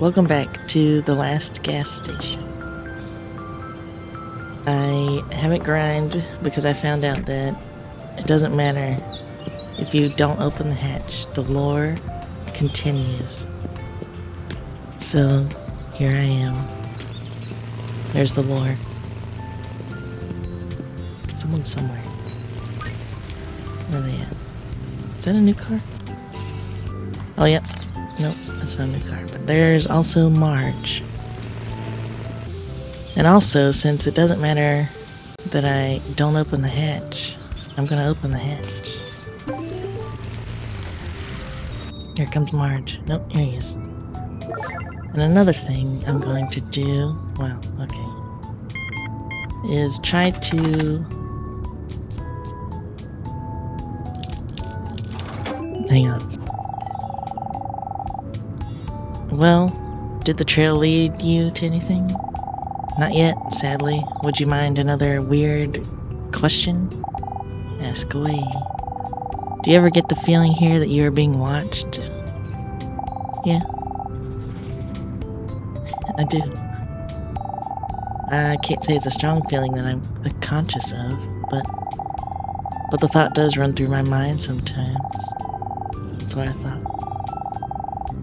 Welcome back to the last gas station. I haven't grinded because I found out that it doesn't matter if you don't open the hatch. The lore continues. So, here I am. There's the lore. Someone's somewhere. Where are they at? Is that a new car? Oh, yep. Nope, that's not a new car. But there's also Marge. And also, since it doesn't matter that I don't open the hatch, I'm gonna open the hatch. Here comes Marge. Nope, here he is. And another thing I'm going to do, well, okay, is try to... Hang on. Well, did the trail lead you to anything? Not yet, sadly. Would you mind another weird question? Ask away. Do you ever get the feeling here that you are being watched? Yeah. I do. I can't say it's a strong feeling that I'm conscious of, but the thought does run through my mind sometimes. That's what I thought.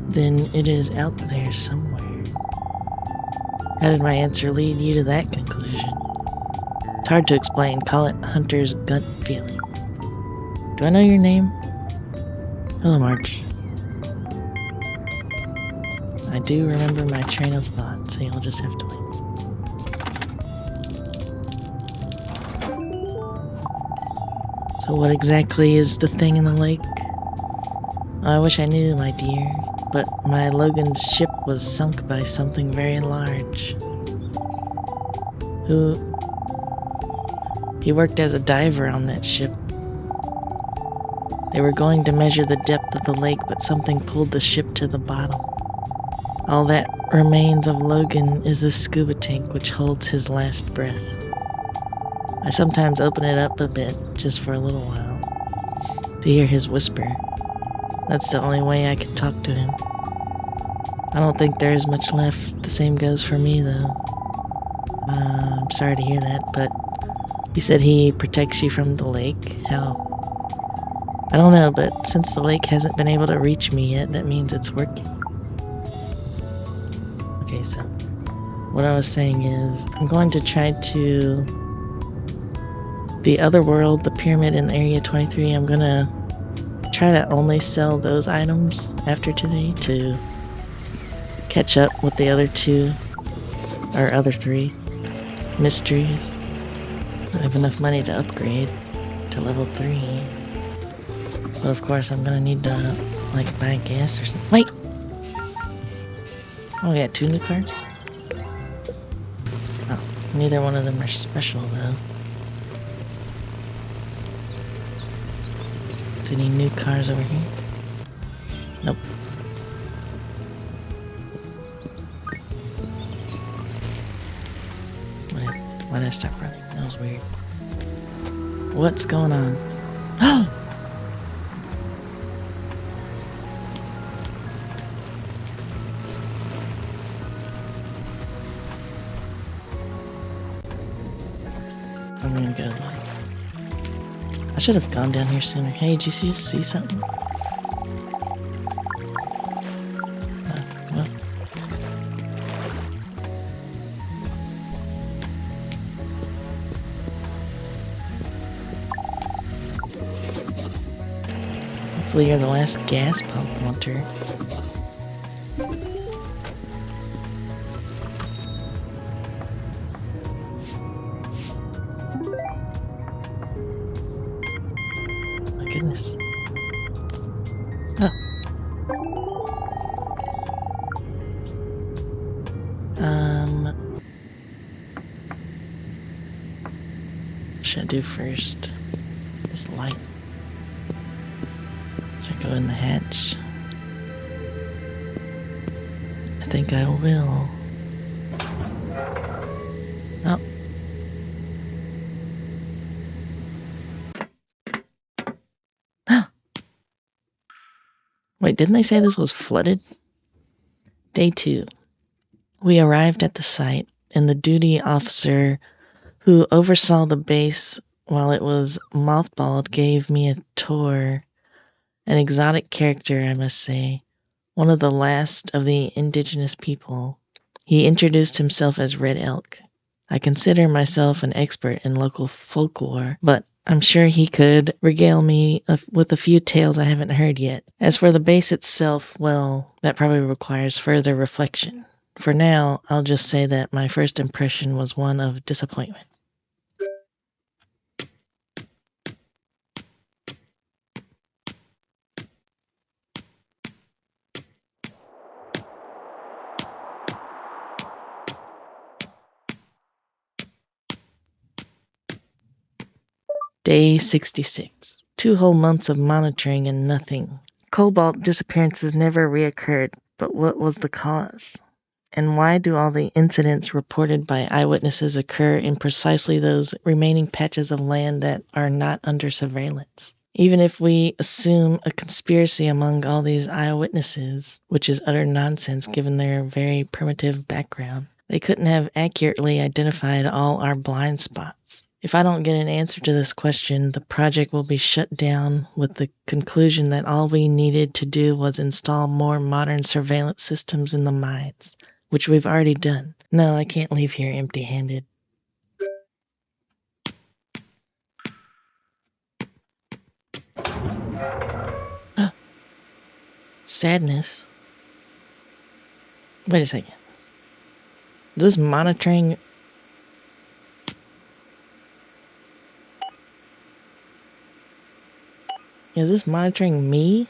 Then it is out there somewhere. How did my answer lead you to that conclusion? It's hard to explain. Call it Hunter's gut feeling. Do I know your name? Hello, Marge. I do remember my train of thought, so you'll just have to wait. So what exactly is the thing in the lake? I wish I knew, my dear, but my Logan's ship was sunk by something very large. He worked as a diver on that ship. They were going to measure the depth of the lake, but something pulled the ship to the bottom. All that remains of Logan is a scuba tank which holds his last breath. I sometimes open it up a bit, just for a little while, to hear his whisper. That's the only way I can talk to him. I don't think there is much left. The same goes for me, though. I'm sorry to hear that, but you said he protects you from the lake. How? I don't know, but since the lake hasn't been able to reach me yet, that means it's working. Okay, so what I was saying is I'm going to try to... The other world, the pyramid in Area 23, I'm gonna try to only sell those items after today to catch up with the other two, or other three, mysteries. I have enough money to upgrade to level 3. But of course I'm gonna need to, like, buy gas or something. Wait! Oh, we got 2 new cars? Oh, neither one of them are special, though. Is any new cars over here? Nope. Why did I stop running? That was weird. What's going on? Oh! I'm gonna go like... I should have gone down here sooner. Hey, did you see something? Well. Hopefully you're the last gas pump hunter. My goodness. Oh. What should I do first? This light. Should I go in the hatch? I think I will. Oh. Wait, didn't they say this was flooded? Day 2. We arrived at the site, and the duty officer who oversaw the base while it was mothballed gave me a tour. An exotic character, I must say, one of the last of the indigenous people. He introduced himself as Red Elk. I consider myself an expert in local folklore, but I'm sure he could regale me with a few tales I haven't heard yet. As for the base itself, well, that probably requires further reflection. For now, I'll just say that my first impression was one of disappointment. Day 66. 2 whole months of monitoring and nothing. Cobalt disappearances never reoccurred, but what was the cause? And why do all the incidents reported by eyewitnesses occur in precisely those remaining patches of land that are not under surveillance? Even if we assume a conspiracy among all these eyewitnesses, which is utter nonsense given their very primitive background, they couldn't have accurately identified all our blind spots. If I don't get an answer to this question, the project will be shut down with the conclusion that all we needed to do was install more modern surveillance systems in the mines, which we've already done. No, I can't leave here empty-handed. Sadness. Wait a second. Is this monitoring? Is this monitoring me?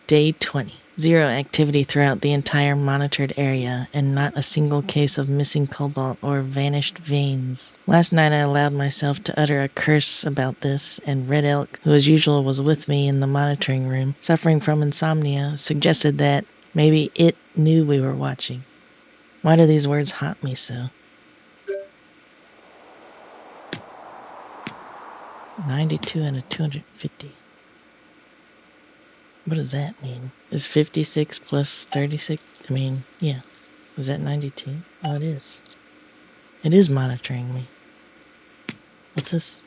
Day 20. 0 activity throughout the entire monitored area, and not a single case of missing cobalt or vanished veins. Last night I allowed myself to utter a curse about this, and Red Elk, who as usual was with me in the monitoring room, suffering from insomnia, suggested that maybe it knew we were watching. Why do these words haunt me so? 92 and a 250. What does that mean? Is 56 plus 36? I mean, yeah. Was that 92? Oh, it is. It is monitoring me. What's this?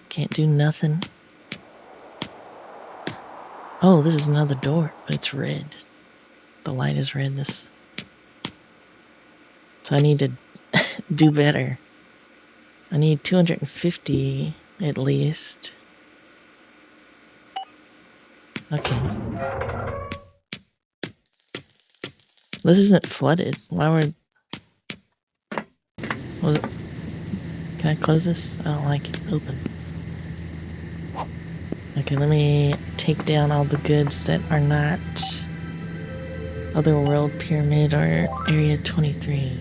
Can't do nothing. Oh, this is another door, but it's red. The light is red. So I need to do better. I need 250 at least. Okay. This isn't flooded. Why would... Was it... Can I close this? I don't like it. Open. Okay, let me take down all the goods that are not Otherworld Pyramid or Area 23.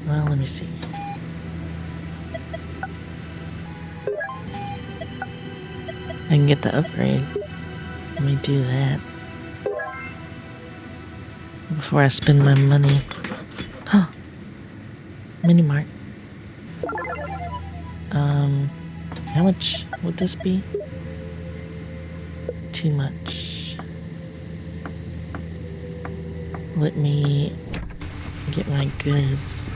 Well, let me see. I can get the upgrade. Let me do that before I spend my money. Oh, Mini Mart. How much would this be? Too much. Let me get my goods.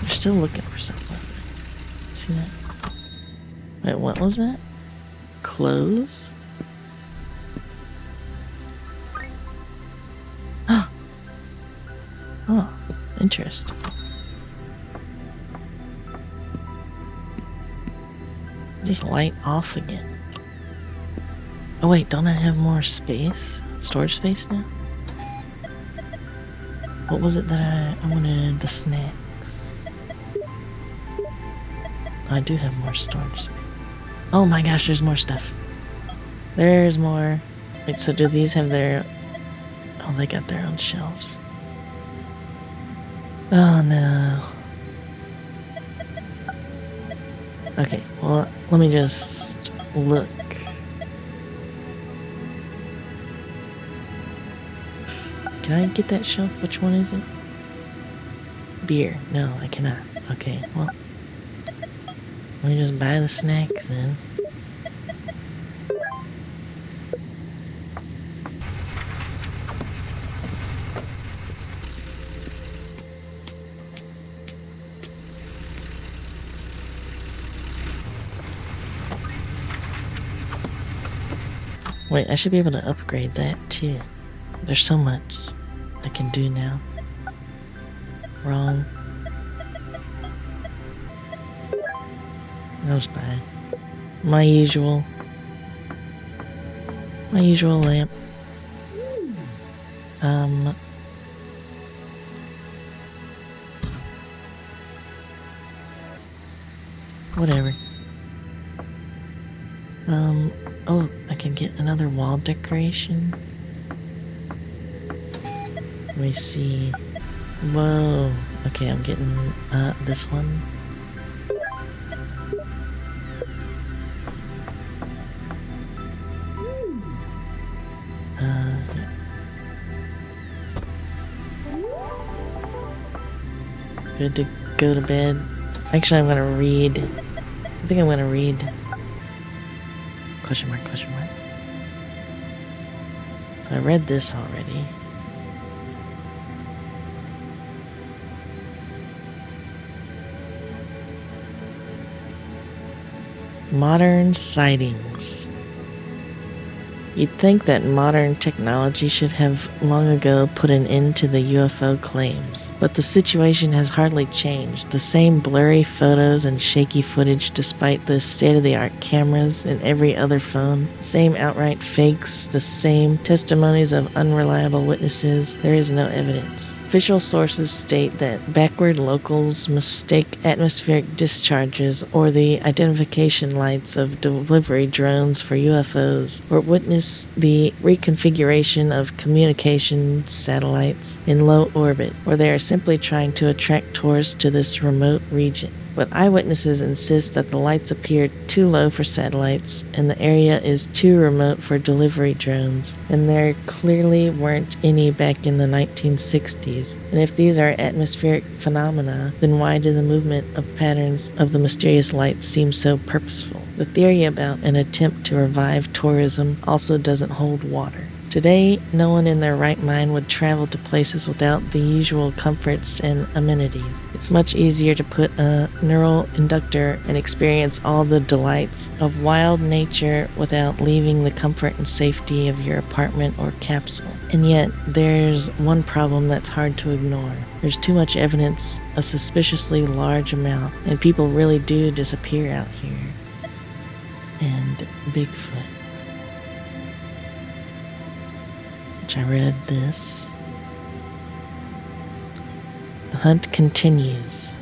They're still looking for something. See that? Wait, what was that? Clothes? Oh, interesting. Just light off again. Oh wait, don't I have more space? Storage space now? What was it that I wanted? The snacks. I do have more storage space. Oh my gosh, there's more stuff. There's more. Wait, so do these have their... Oh, they got their own shelves. Oh no. Okay, well, let me just look. Can I get that shelf? Which one is it? Beer. No, I cannot. Okay, well, let me just buy the snacks then. Wait, I should be able to upgrade that too. There's so much I can do now. Wrong. That was bad. My usual lamp. Whatever. Oh, I can get another wall decoration. Let me see. Whoa. Okay, I'm getting, this one. Good to go to bed. Actually, I'm gonna read. I think I'm gonna read. Question mark, question mark. So I read this already. Modern sightings. You'd think that modern technology should have long ago put an end to the UFO claims, but the situation has hardly changed. The same blurry photos and shaky footage despite the state-of-the-art cameras in every other phone, the same outright fakes, the same testimonies of unreliable witnesses. There is no evidence. Official sources state that backward locals mistake atmospheric discharges or the identification lights of delivery drones for UFOs, or witness the reconfiguration of communication satellites in low orbit, or they are simply trying to attract tourists to this remote region. But eyewitnesses insist that the lights appear too low for satellites and the area is too remote for delivery drones, and there clearly weren't any back in the 1960s. And if these are atmospheric phenomena, then why do the movement of patterns of the mysterious lights seem so purposeful? The theory about an attempt to revive tourism also doesn't hold water. Today, no one in their right mind would travel to places without the usual comforts and amenities. It's much easier to put a neural inductor and experience all the delights of wild nature without leaving the comfort and safety of your apartment or capsule. And yet, there's one problem that's hard to ignore. There's too much evidence, a suspiciously large amount, and people really do disappear out here. And Bigfoot. I read this. The hunt continues.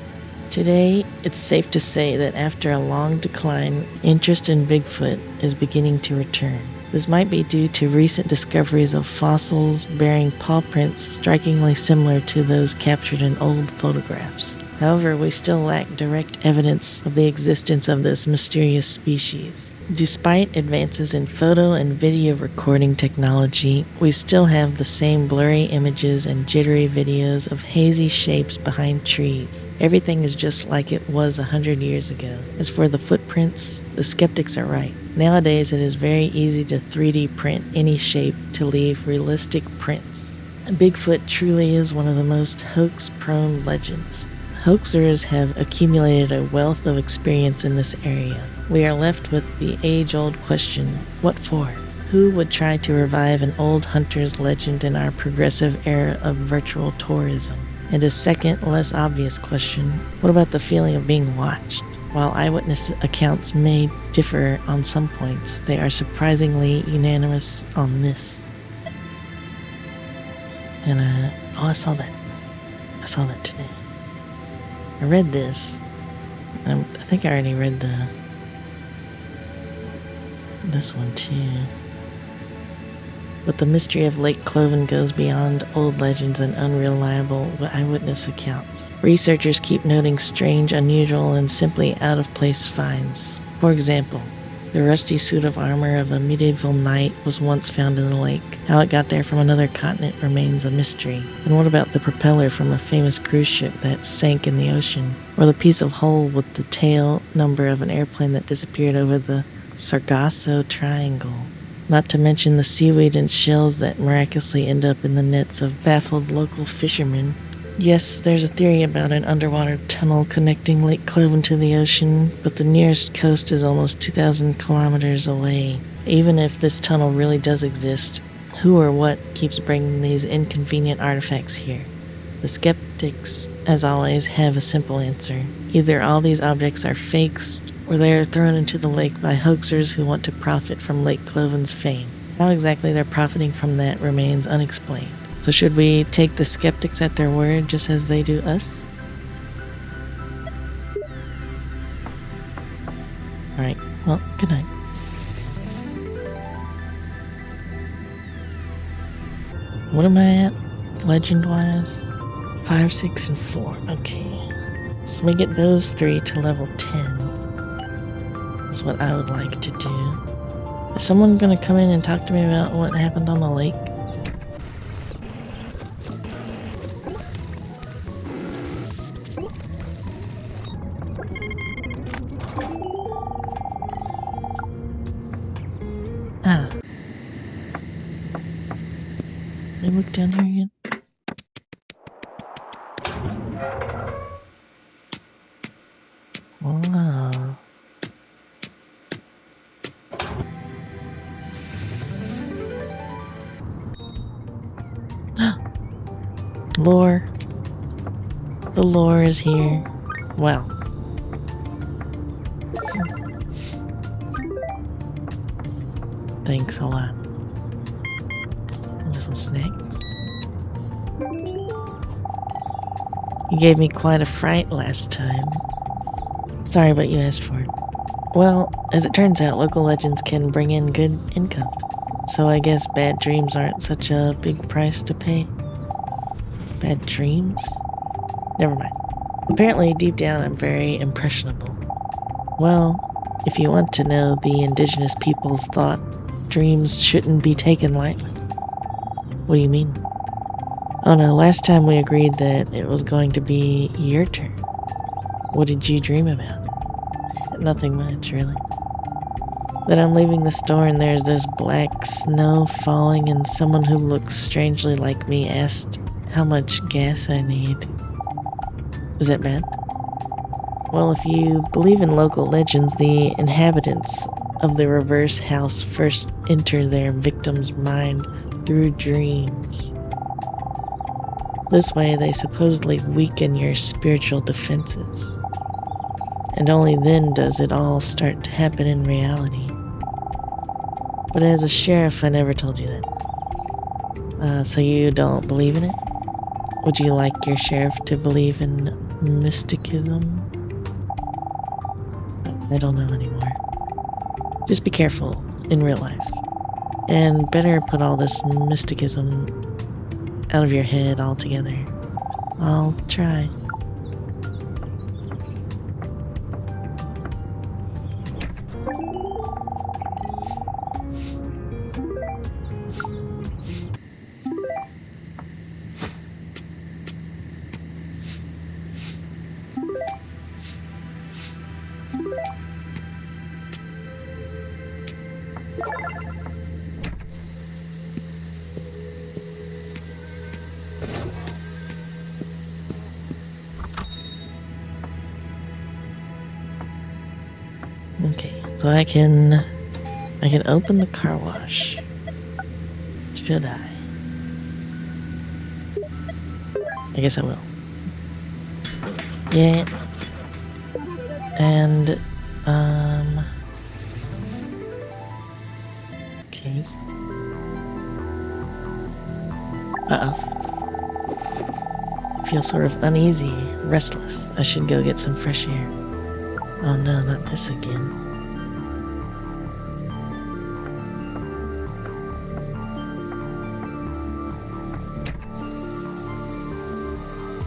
Today, it's safe to say that after a long decline, interest in Bigfoot is beginning to return. This might be due to recent discoveries of fossils bearing paw prints strikingly similar to those captured in old photographs. However, we still lack direct evidence of the existence of this mysterious species. Despite advances in photo and video recording technology, we still have the same blurry images and jittery videos of hazy shapes behind trees. Everything is just like it was 100 years ago. As for the footprints, the skeptics are right. Nowadays, it is very easy to 3D print any shape to leave realistic prints. Bigfoot truly is one of the most hoax-prone legends. Hoaxers have accumulated a wealth of experience in this area. We are left with the age-old question, what for? Who would try to revive an old hunter's legend in our progressive era of virtual tourism? And a second, less obvious question, what about the feeling of being watched? While eyewitness accounts may differ on some points, they are surprisingly unanimous on this. And, I saw that. I saw that today. I read this. I think I already read this one too. But the mystery of Lake Cloven goes beyond old legends and unreliable eyewitness accounts. Researchers keep noting strange, unusual, and simply out-of-place finds. For example, The rusty suit of armor of a medieval knight was once found in the lake. How it got there from another continent remains a mystery. And what about the propeller from a famous cruise ship that sank in the ocean? Or the piece of hull with the tail number of an airplane that disappeared over the Sargasso Triangle? Not to mention the seaweed and shells that miraculously end up in the nets of baffled local fishermen. Yes, there's a theory about an underwater tunnel connecting Lake Cloven to the ocean, but the nearest coast is almost 2,000 kilometers away. Even if this tunnel really does exist, who or what keeps bringing these inconvenient artifacts here? The skeptics, as always, have a simple answer. Either all these objects are fakes, or they are thrown into the lake by hoaxers who want to profit from Lake Cloven's fame. How exactly they're profiting from that remains unexplained. So should we take the skeptics at their word just as they do us? Alright, well, good night. What am I at, legend-wise? 5, 6, and 4. Okay. So we get those 3 to level 10. That's what I would like to do. Is someone gonna come in and talk to me about what happened on the lake? Let me look down here again. Wow. Lore. The lore is here. Wow. Thanks a lot. Some snacks. You gave me quite a fright last time. Sorry, but you asked for it. Well, as it turns out, local legends can bring in good income. So I guess bad dreams aren't such a big price to pay. Bad dreams? Never mind. Apparently, deep down, I'm very impressionable. Well, if you want to know, the indigenous peoples thought dreams shouldn't be taken lightly. What do you mean? Oh no, last time we agreed that it was going to be your turn. What did you dream about? Nothing much, really. That I'm leaving the store and there's this black snow falling and someone who looks strangely like me asked how much gas I need. Is that bad? Well, if you believe in local legends, the inhabitants of the reverse house first enter their victim's mind through dreams. This way, they supposedly weaken your spiritual defenses. And only then does it all start to happen in reality. But as a sheriff, I never told you that. So you don't believe in it? Would you like your sheriff to believe in mysticism? I don't know anymore. Just be careful in real life. And better put all this mysticism out of your head altogether. I'll try. Okay, so I can open the car wash. Should I? I guess I will. Yeah. And okay. Uh-oh. I feel sort of uneasy, restless. I should go get some fresh air. Oh no, not this again.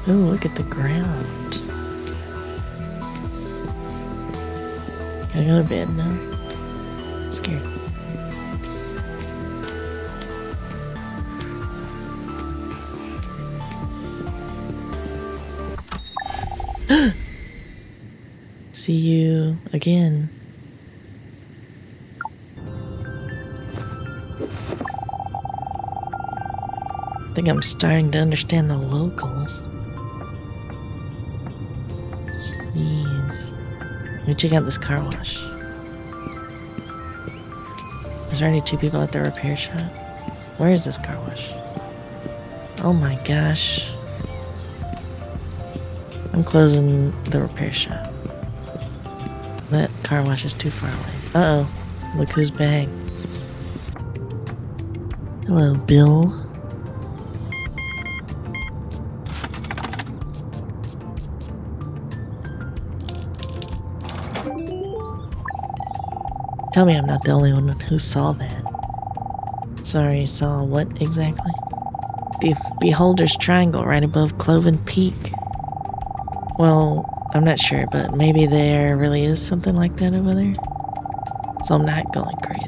Oh, look at the ground. Can I go to bed now? I'm scared. See you again. I think I'm starting to understand the locals. Jeez. Let me check out this car wash. Is there only 2 people at the repair shop? Where is this car wash? Oh my gosh. I'm closing the repair shop. That car wash is too far away. Uh-oh. Look who's back. Hello, Bill. Tell me I'm not the only one who saw that. Sorry, saw what exactly? The Beholder's Triangle right above Cloven Peak. Well, I'm not sure, but maybe there really is something like that over there. So I'm not going crazy.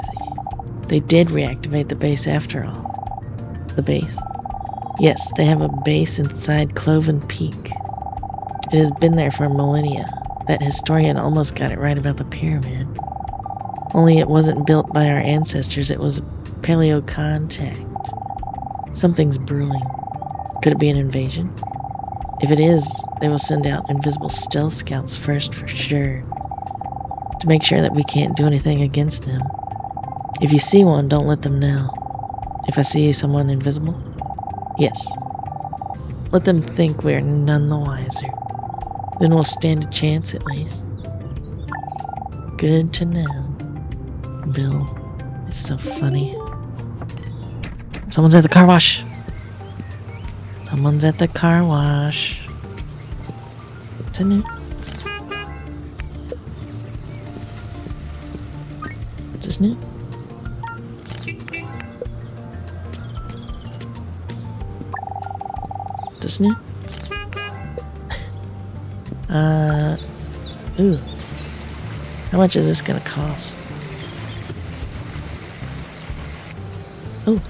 They did reactivate the base after all. The base? Yes, they have a base inside Cloven Peak. It has been there for millennia. That historian almost got it right about the pyramid. Only it wasn't built by our ancestors, it was paleo contact. Something's brewing. Could it be an invasion? If it is, they will send out invisible stealth scouts first for sure. To make sure that we can't do anything against them. If you see one, don't let them know. If I see someone invisible? Yes. Let them think we're none the wiser. Then we'll stand a chance at least. Good to know. Bill, it's so funny. Someone's at the car wash. Someone's at the car wash. Is it new? Is this new? Is this new? Ooh. How much is this gonna cost? Oh,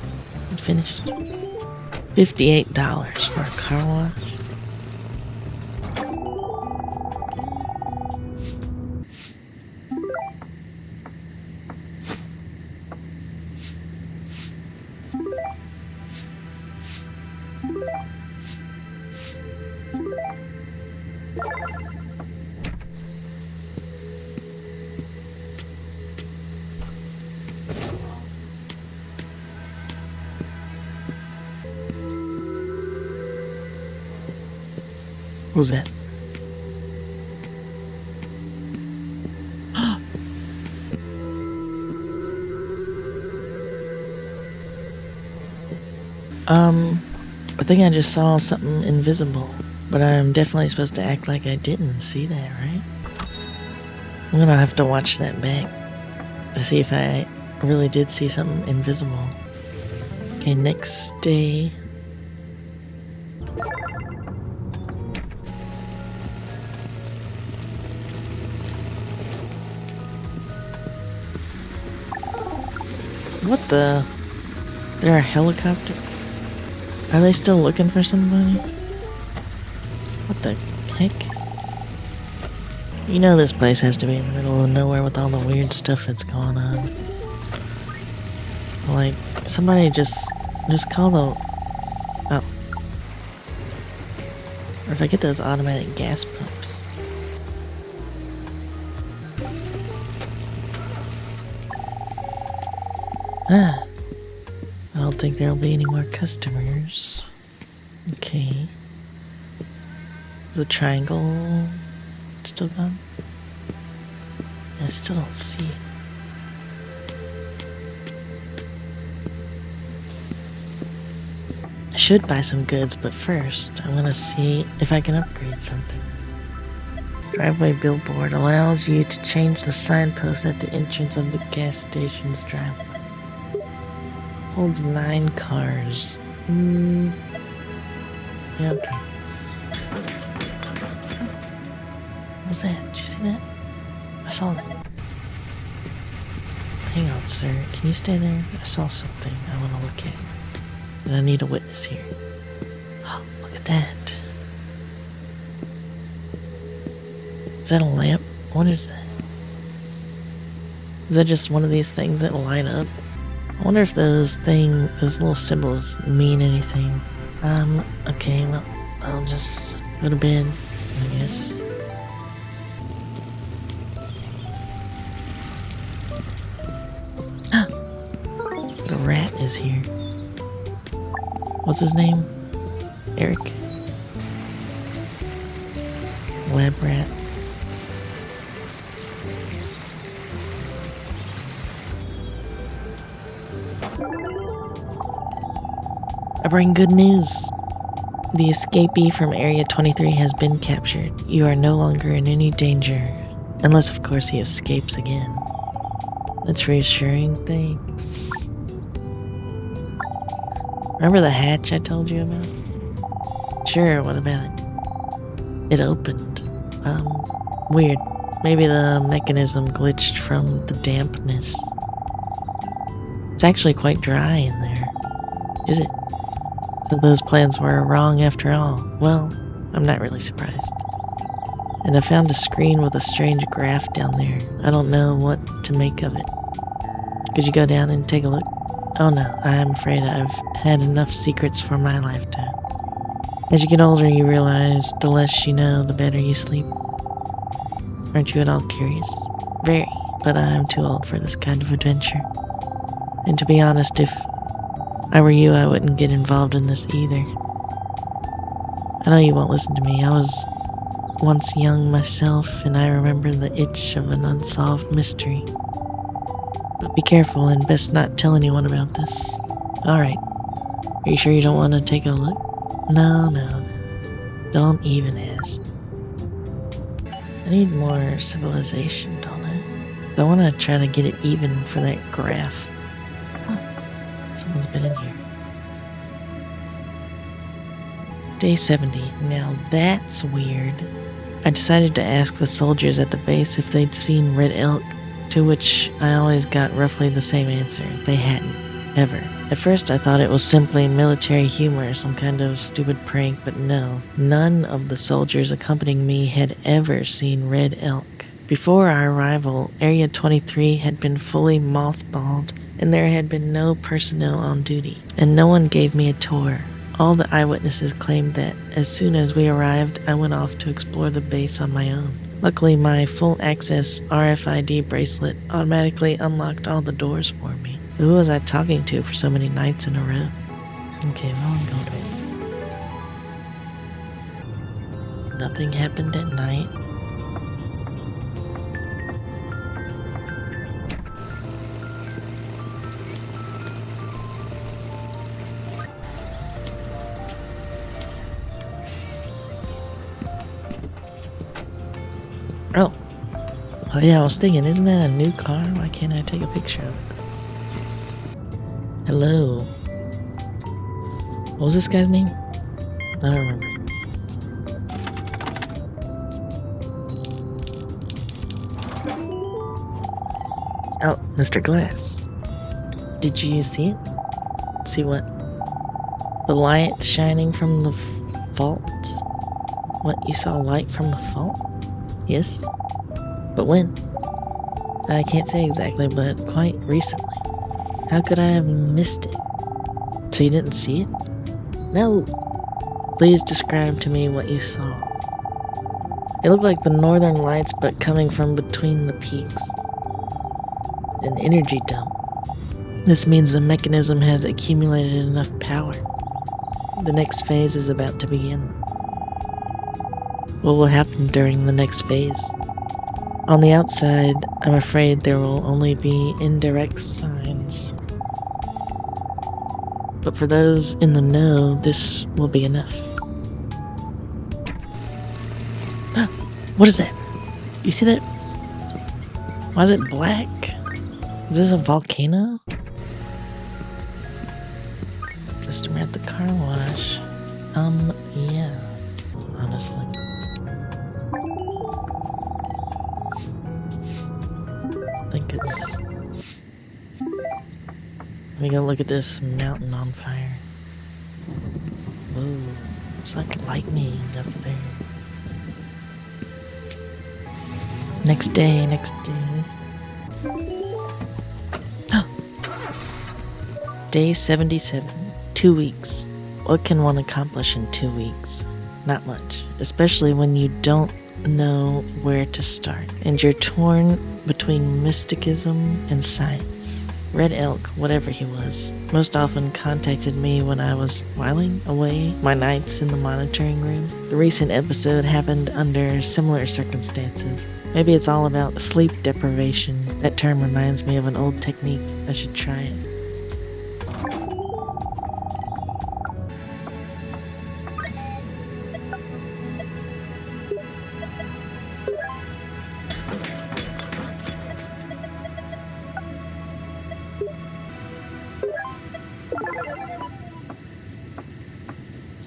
it finished. $58 for a car wash. What was that? I think I just saw something invisible, but I'm definitely supposed to act like I didn't see that, right? I'm gonna have to watch that back to see if I really did see something invisible. Okay, next day. What the? There are helicopters? Are they still looking for somebody? What the heck? You know this place has to be in the middle of nowhere with all the weird stuff that's going on. Like, somebody just call the... Oh. Or if I get those automatic gas pumps. Ah. I don't think there'll be any more customers. Okay. Is the triangle still gone? I still don't see it. I should buy some goods, but first I'm gonna see if I can upgrade something. Driveway billboard allows you to change the signpost at the entrance of the gas station's driveway. Holds 9 cars. Yeah, okay. What was that? Did you see that? I saw that. hang on, sir. Can you stay there? I saw something I want to look at. And I need a witness here. Oh, look at that. Is that a lamp? What is that? Is that just one of these things that light up? I wonder if those little symbols mean anything. Okay, well, I'll just go to bed, I guess. The rat is here. What's his name? Eric? Lab rat. I bring good news. The escapee from Area 23 has been captured. You are no longer in any danger. Unless, of course, he escapes again. That's reassuring. Thanks. Remember the hatch I told you about? Sure, what about it? It opened. Weird. Maybe the mechanism glitched from the dampness. It's actually quite dry in there. Is it? So those plans were wrong after all. Well, I'm not really surprised. And I found a screen with a strange graph down there. I don't know what to make of it. Could you go down and take a look? Oh no, I'm afraid I've had enough secrets for my lifetime. As you get older, you realize the less you know, the better you sleep. Aren't you at all curious? Very, but I'm too old for this kind of adventure. And to be honest, if I were you, I wouldn't get involved in this either. I know you won't listen to me. I was once young myself, and I remember the itch of an unsolved mystery. But be careful and best not tell anyone about this. Alright. Are you sure you don't want to take a look? No. Don't even ask. I need more civilization, don't I? So I want to try to get it even for that graph. Huh. Someone's been in here. Day 70. Now that's weird. I decided to ask the soldiers at the base if they'd seen red elk, to which I always got roughly the same answer. They hadn't. Ever. At first I thought it was simply military humor, some kind of stupid prank, but no. None of the soldiers accompanying me had ever seen red elk. Before our arrival, Area 23 had been fully mothballed, and there had been no personnel on duty, and no one gave me a tour. All the eyewitnesses claimed that as soon as we arrived, I went off to explore the base on my own. Luckily, my full-access RFID bracelet automatically unlocked all the doors for me. Who was I talking to for so many nights in a row? Okay, well, I'm going to bed. Nothing happened at night. Oh yeah, I was thinking, isn't that a new car? Why can't I take a picture of it? Hello. What was this guy's name? I don't remember. Oh, Mr. Glass. Did you see it? See what? The light shining from the vault? What, you saw light from the vault? Yes. But when? I can't say exactly, but quite recently. How could I have missed it? So you didn't see it? No. Please describe to me what you saw. It looked like the northern lights, but coming from between the peaks. An energy dump. This means the mechanism has accumulated enough power. The next phase is about to begin. What will happen during the next phase? On the outside, I'm afraid there will only be indirect signs. But for those in the know, this will be enough. Ah, what is that? You see that? Why is it black? Is this a volcano? Customer at the car wash. Yeah. Honestly. Thank goodness. me go look at this mountain on fire. Whoa, it's like lightning up there. Next day. Day 77. 2 weeks. What can one accomplish in 2 weeks? Not much, especially when you don't know where to start and you're torn between mysticism and science. Red Elk, whatever he was, most often contacted me when I was whiling away my nights in the monitoring room. The recent episode happened under similar circumstances. Maybe it's all about sleep deprivation. That term reminds me of an old technique. I should try it.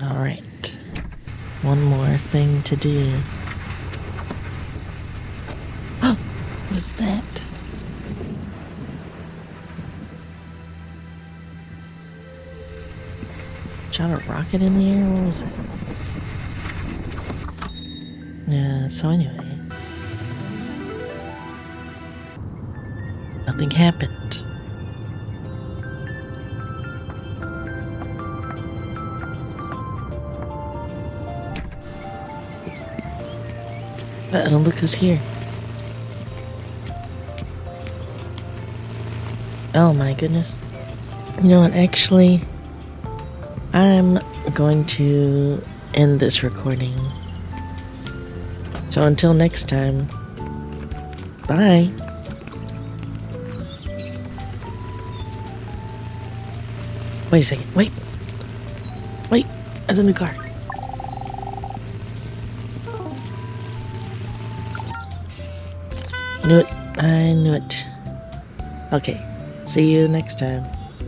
Alright. One more thing to do. Oh! What is that? Shot a rocket in the air? What was it? Yeah, so anyway. Nothing happened. Uh-oh, look who's here. Oh my goodness. You know what, actually, I'm going to end this recording. So until next time, bye. Wait a second, wait, there's a new car. I knew it. Okay, see you next time.